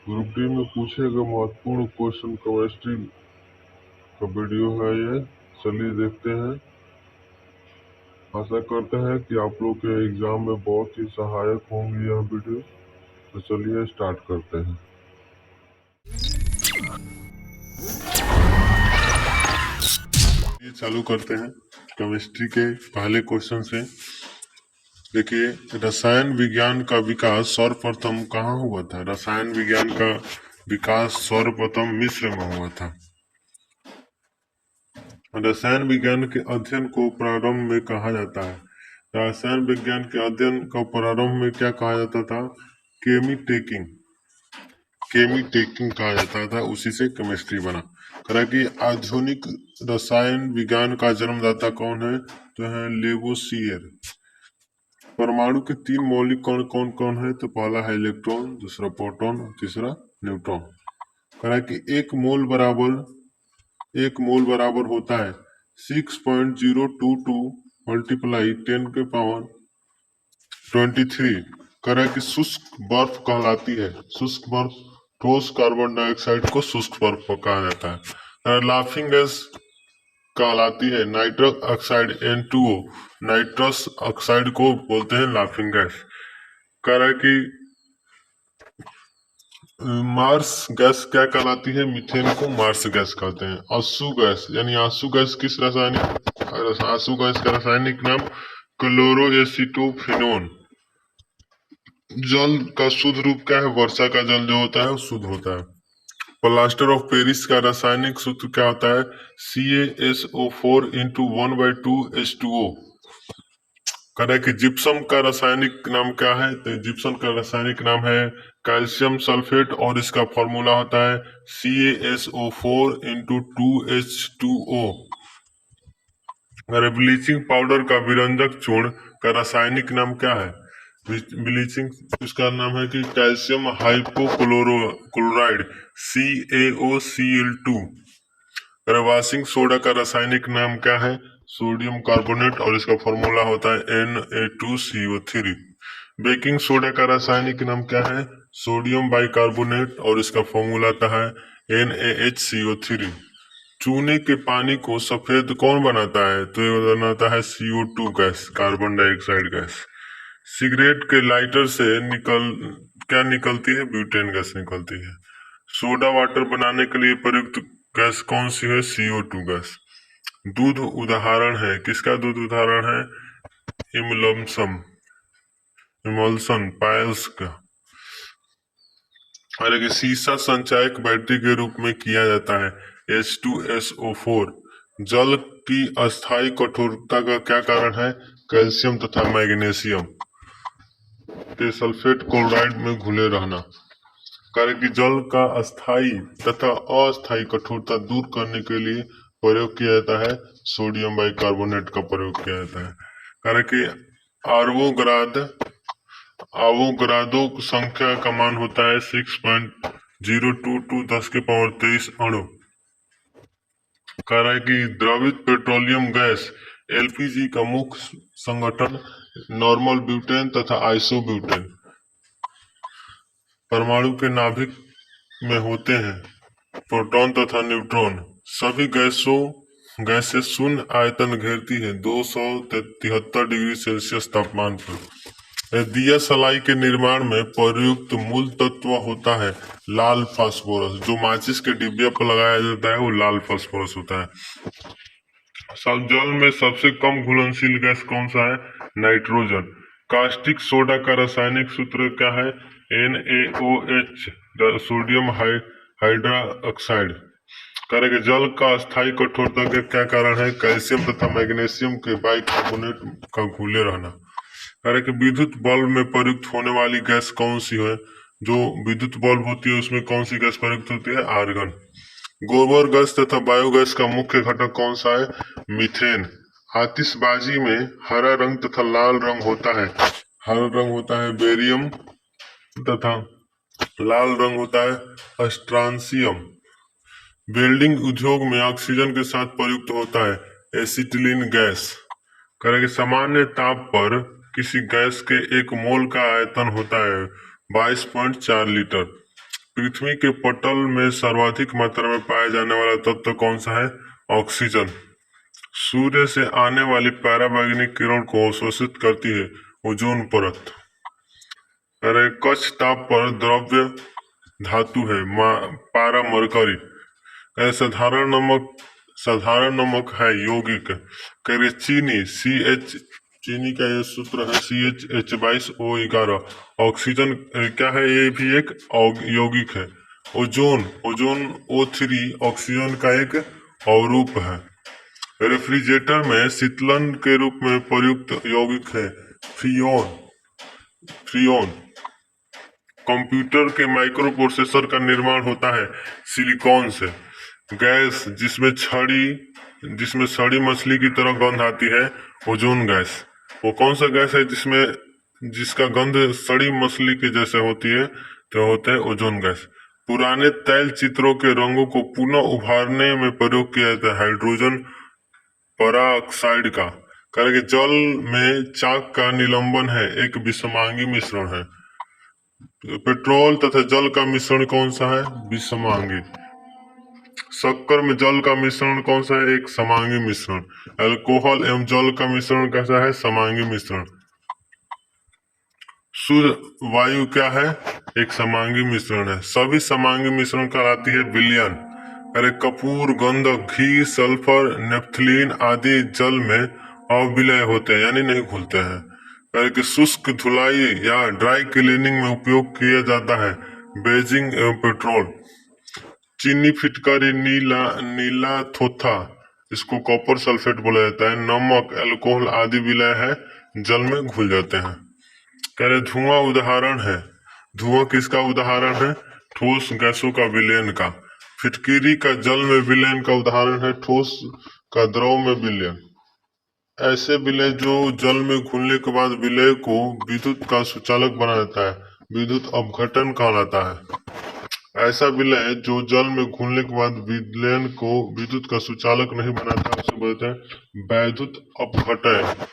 Group D में पूछे गए महत्वपूर्ण क्वेश्चन केमिस्ट्री का वीडियो है ये। चलिए देखते हैं। आशा करते हैं कि आप लोग के एग्जाम में बहुत ही सहायक होंगी यह वीडियो। तो चलिए स्टार्ट करते हैं। ये चालू करते हैं केमिस्ट्री के पहले क्वेश्चन से। देखिए, रसायन विज्ञान का विकास सर्वप्रथम कहाँ हुआ था? रसायन विज्ञान का विकास सर्वप्रथम मिस्र में हुआ था। रसायन विज्ञान के अध्ययन को प्रारंभ में कहा जाता है। रसायन विज्ञान के अध्ययन को प्रारंभ में क्या कहा जाता था? केमी टेकिंग कहा जाता था। उसी से केमिस्ट्री बना। कहा कि आधुनिक रसायन विज्ञान का जन्मदाता कौन है? तो है लेवोसियर। परमाणु के 3 मौलिक कण कौन कौन है? तो पहला है इलेक्ट्रॉन, दूसरा प्रोटॉन, तीसरा न्यूट्रॉन। कहा कि एक मोल बराबर होता है 6.022 मल्टीप्लाई 10⁻23। कह कि शुष्क बर्फ कहलाती है। शुष्क बर्फ ठोस कार्बन डाइऑक्साइड को शुष्क बर्फ कहा जाता है। लाफिंग गैस कहलाती है nitrous oxide N2O। Nitrous oxide को बोलते हैं लाफिंग गैस। कह रहा है कि मार्स गैस क्या कहलाती है? मीथेन को मार्स गैस कहते हैं। आंसू गैस यानी आंसू गैस किस रासायनिक आंसू गैस का रासायनिक नाम क्लोरोएसिटोफेनोन। जल का शुद्ध रूप क्या है? वर्षा का जल जो होता है वो शुद्ध होता है। प्लास्टर ऑफ पेरिस का रासायनिक सूत्र क्या होता है? CaSO4 into 1/2H2O। कह रहे कि जिप्सम का रासायनिक नाम क्या है? तो जिप्सम का रासायनिक नाम है कैल्शियम सल्फेट और इसका फॉर्मूला होता है CaSO4 into 2H2O। Bleaching powder का विरंजक चूर्ण का रासायनिक नाम क्या है? ब्लीचिंग इसका नाम है कि calcium hypochloride CaOCl2। Washing soda का रासायनिक नाम क्या है? सोडियम कार्बोनेट और इसका फॉर्मूला होता है Na2CO3। बेकिंग सोडा का रासायनिक नाम क्या है? सोडियम बाइकार्बोनेट और इसका फॉर्मूला आता है NaHCO3। चूने के पानी को सफेद कौन बनाता है? तो ये बनाता है CO2 gas, carbon dioxide gas. Cigarette के लाइटर से क्या निकलती है? ब्यूटेन गैस निकलती है। सोडा वाटर बनाने के लिए प्रयुक्त गैस कौन सी है? CO2 gas. दूध उदाहरण है, किसका दूध उदाहरण है? इमल्सन पायल्स का। और सीसा संचायक बैटरी के रूप में किया जाता है H2SO4। जल की अस्थायी कठोरता का क्या कारण है? कैल्शियम तथा मैग्नीशियम के सल्फेट क्लोराइड में घुले रहना। कारण कि जल का अस्थायी तथा अस्थायी कठोरता दूर करने के लिए प्रयोग किया जाता है सोडियम बाइकार्बोनेट का प्रयोग किया जाता है। कारण कि आवोगाद्रो संख्या का मान होता है 6.022 10⁻23 अणु। कह रहा है कि द्रवित पेट्रोलियम गैस LPG का मुख्य संगठन नॉर्मल ब्यूटेन तथा आइसोब्यूटेन परमाणु के नाभिक में होते हैं प्रोटॉन तथा न्यूट्रॉन। सभी गैसें शून्य आयतन घेरती है 273 डिग्री सेल्सियस तापमान पर। दिया सलाई के निर्माण में प्रयुक्त मूल तत्व होता है लाल फास्फोरस। जो माचिस के डिब्बे पर लगाया जाता है वो लाल फास्फोरस होता है। सब जल में सबसे कम घुलनशील गैस कौन सा है? नाइट्रोजन। कास्टिक सोडा का रासायनिक सूत्र क्या है? NaOH sodium hydroxide. करेंगे जल का अस्थायी कठोरता के क्या कारण है? कैल्शियम तथा मैग्नीशियम के बाइकार्बोनेट का घुले रहना। करें कि विद्युत बल्ब में प्रयुक्त होने वाली गैस कौन सी है? जो विद्युत बल्ब होती है उसमें कौन सी गैस प्रयुक्त होती है? आर्गन। गोबर गैस तथा बायोगैस का मुख्य घटक कौन सा है? मीथेन। आतिशबाजी में हरा रंग तथा लाल रंग होता है। हरा रंग होता है बेरियम तथा लाल रंग होता है स्ट्रांसियम। वेल्डिंग उद्योग में ऑक्सीजन के साथ प्रयुक्त होता है एसिटिलीन गैस। करेंगे सामान्य ताप पर किसी गैस के 1 मोल का आयतन होता है 22.4 लीटर। पृथ्वी के पटल में सर्वाधिक मात्रा में पाया जाने वाला तत्व कौन सा है? ऑक्सीजन। सूर्य से आने वाली पराबैंगनी किरण को अवशोषित करती है ओजोन परत। अरे कच्छ ताप पर द्रव्य धातु है पारा मरकरी। साधारण नमक है यौगिक। कह रहे चीनी चीनी का ये सूत्र है CH H22O11। ऑक्सीजन क्या है? ये भी एक यौगिक है। ओजोन ओजोन O3 ऑक्सीजन का एक अवरूप है। रेफ्रिजरेटर में शीतलन के रूप में प्रयुक्त यौगिक है फ्रियोन। कंप्यूटर के माइक्रो प्रोसेसर का निर्माण होता है सिलिकॉन से। गैस जिसमें सड़ी मछली की तरह गंध आती है ओजोन गैस। वो कौन सा गैस है जिसका गंध सड़ी मछली के जैसे होती है? तो होता है ओजोन गैस। पुराने तैल चित्रों के रंगों को पुनः उभारने में प्रयोग किया जाता है हाइड्रोजन पराऑक्साइड का। कारण कि जल में चाक का निलंबन है एक विषमांगी मिश्रण है। पेट्रोल तथा जल का मिश्रण कौन सा है? विषमांगी। शक्कर में जल का मिश्रण कौन सा है? एक समांगी मिश्रण। अल्कोहल एवं जल का मिश्रण कैसा है? समांगी मिश्रण। शुद्ध वायु क्या है? एक समांगी मिश्रण है। सभी समांगी मिश्रण कहलाती है विलयन। अरे कपूर, गंधक, घी, सल्फर, नेफ्थलीन आदि जल में अविलय होते हैं यानी नहीं घुलते हैं। अरे कि शुष्क धुलाई या ड्राई क्लीनिंग में उपयोग किया जाता है बेजिंग एवं पेट्रोल। चीनी फिटकारी, नीला थोथा, इसको कॉपर सल्फेट बोला जाता है। नमक, अल्कोहल आदि विलय है जल में घुल जाते हैं। कह रहे धुआं उदाहरण है। धुआं किसका उदाहरण है? ठोस गैसों का विलयन का। फिटकीरी का जल में विलयन का उदाहरण है ठोस का द्रव में विलयन। ऐसे विलय जो जल में घुलने के बाद विलय को विद्युत का सुचालक बना देता है विद्युत अपघटन कहलाता है। ऐसा विलय जो जल में घुलने के बाद विलयन को विद्युत का सुचालक नहीं बनाता उसे बोलते हैं वैद्युत अपघटन।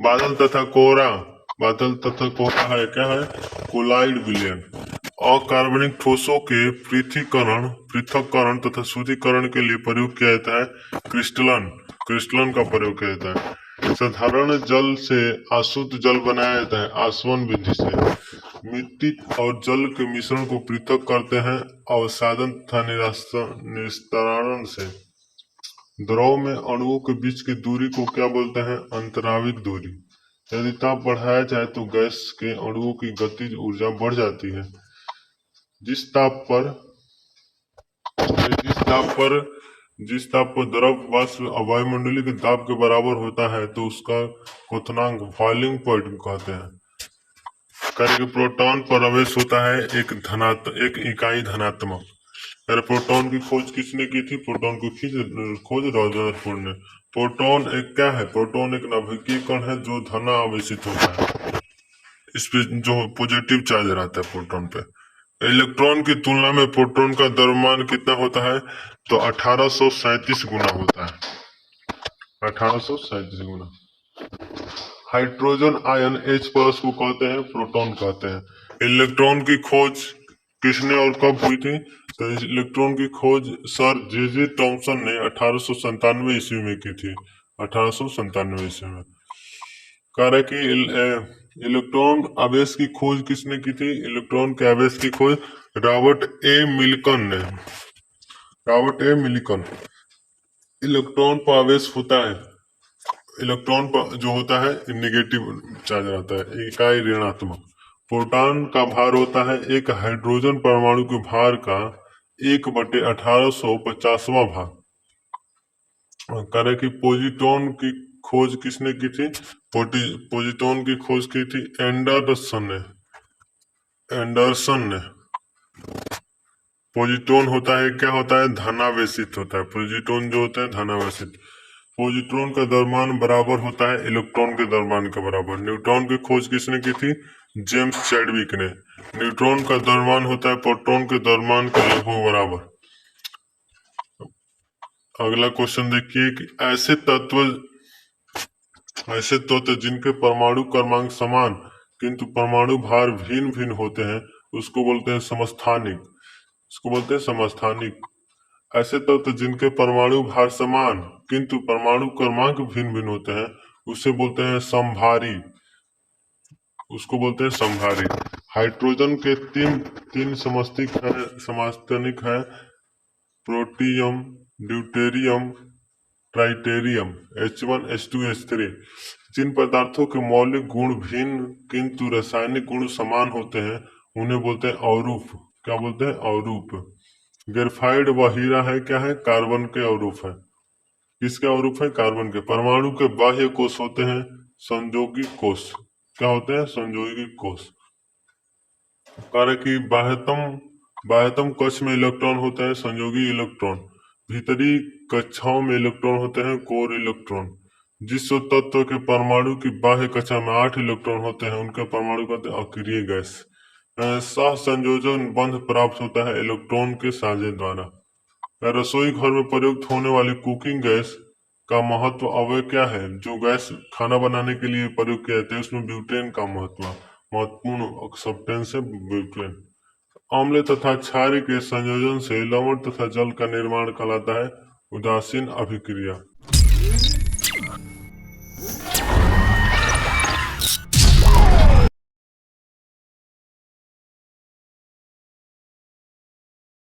बादल तथा कोहरा है क्या है? कोलाइड विलयन। अकार्बनिक ठोसों के पृथक्करण तथा शुद्धिकरण के लिए प्रयोग किया जाता है क्रिस्टलन का प्रयोग किया जाता है। साधारण जल से अशुद्ध जल बनाया जाता है आसवन विधि से। मिट्टी और जल के मिश्रण को पृथक करते हैं अवसादन तथा निस्तारण से। द्रव में अणुओं के बीच की दूरी को क्या बोलते हैं? अंतराविक दूरी। यदि ताप बढ़ाया जाए तो गैस के अणुओं की गतिज ऊर्जा बढ़ जाती है। जिस ताप पर द्रव वाष्प वायुमंडलीय के दाब के बराबर होता है तो उसका क्वथनांक बॉइलिंग पॉइंट कहते हैं। कार्य प्रोटॉन पर प्रवेश होता है एक इकाई धनात्मक। अरे प्रोटॉन की खोज किसने की थी? प्रोटॉन की खोज रदरफोर्ड ने। प्रोटॉन एक क्या है? प्रोटॉन एक नाभिकीय कण है जो धनावेशित होता है। इस पे जो पॉजिटिव चार्ज रहता है प्रोटॉन पे। इलेक्ट्रॉन की तुलना में प्रोटॉन का द्रव्यमान कितना होता है? तो 1837 गुना होता है। 1837 गुना। हाइड्रोजन आयन H+ को कहते हैं प्रोटॉन कहते हैं। इलेक्ट्रॉन की खोज किसने और कब हुई थी? तो इलेक्ट्रॉन की खोज सर जे थॉमसन ने 1897 ईस्वी में की थी। 1897 ईस्वी में। कह रहे कि इलेक्ट्रॉन आवेश की खोज किसने की थी? इलेक्ट्रॉन के आवेश की खोज रॉबर्ट ए मिल्टन ने। इलेक्ट्रॉन पर आवेश होता है। इलेक्ट्रॉन पर जो होता है नेगेटिव चार्ज रहता है इकाई ऋणात्मक। प्रोटॉन का भार होता है एक हाइड्रोजन परमाणु के भार का 1/1850वां भाग। करे कि पोजिट्रॉन की खोज किसने की थी? पोजिट्रॉन की खोज की थी एंडरसन ने। पोजिट्रॉन होता है क्या होता है? धनावेशित होता है। पोजिट्रॉन जो होता है धनावेशित। पोजिट्रॉन का द्रव्यमान बराबर होता है इलेक्ट्रॉन के द्रव्यमान के बराबर। न्यूट्रॉन की खोज किसने की थी? जेम्स चैडविक ने। न्यूट्रॉन का द्रव्यमान होता है प्रोटॉन के द्रव्यमान के लगभग बराबर। अगला क्वेश्चन देखिए कि ऐसे तत्व जिनके परमाणु क्रमांक समान किंतु परमाणु भार भिन्न भिन्न होते हैं उसको बोलते हैं समस्थानिक। इसको बोलते हैं समस्थानिक। ऐसे तत्व जिनके परमाणु भार समान किंतु परमाणु क्रमांक भिन्न भिन्न होते हैं उसे बोलते हैं समभारी। उसको बोलते हैं समभारी। हाइड्रोजन के तीन तीन समस्थानिक हैं, protium, deuterium, ट्राइटेरियम, H1 H2 H3। जिन पदार्थों के मौलिक गुण भिन्न किंतु रासायनिक गुण समान होते हैं उन्हें बोलते हैं अवरूप। क्या बोलते हैं? अवरूप। ग्रेफाइट व हीरा है क्या है? कार्बन के अवरूप है। किसके अवरूप है? कार्बन के। परमाणु के बाह्य कोष होते हैं संयोगी कोष। क्या होते हैं? संयोगी कोष। कारण कि बाह्यतम कक्ष में इलेक्ट्रॉन होता है संयोगी इलेक्ट्रॉन। भीतरी कक्षाओं में इलेक्ट्रॉन होते हैं कोर इलेक्ट्रॉन। जिस तत्व के परमाणु की बाह्य कक्षा में 8 इलेक्ट्रॉन होते हैं उनके परमाणु कहते हैं अक्रिय गैस। सह संयोजन बंध प्राप्त होता है इलेक्ट्रॉन के साझे द्वारा। रसोई घर में प्रयुक्त होने वाली कुकिंग गैस का महत्व अवयव क्या है? जो गैस खाना बनाने के लिए प्रयोग किया जाता है उसमें ब्यूटेन का महत्वपूर्ण सब्सटेंस है ब्यूटेन। अम्ल तथा क्षार के संयोजन से लवण तथा जल का निर्माण कहलाता है उदासीन अभिक्रिया।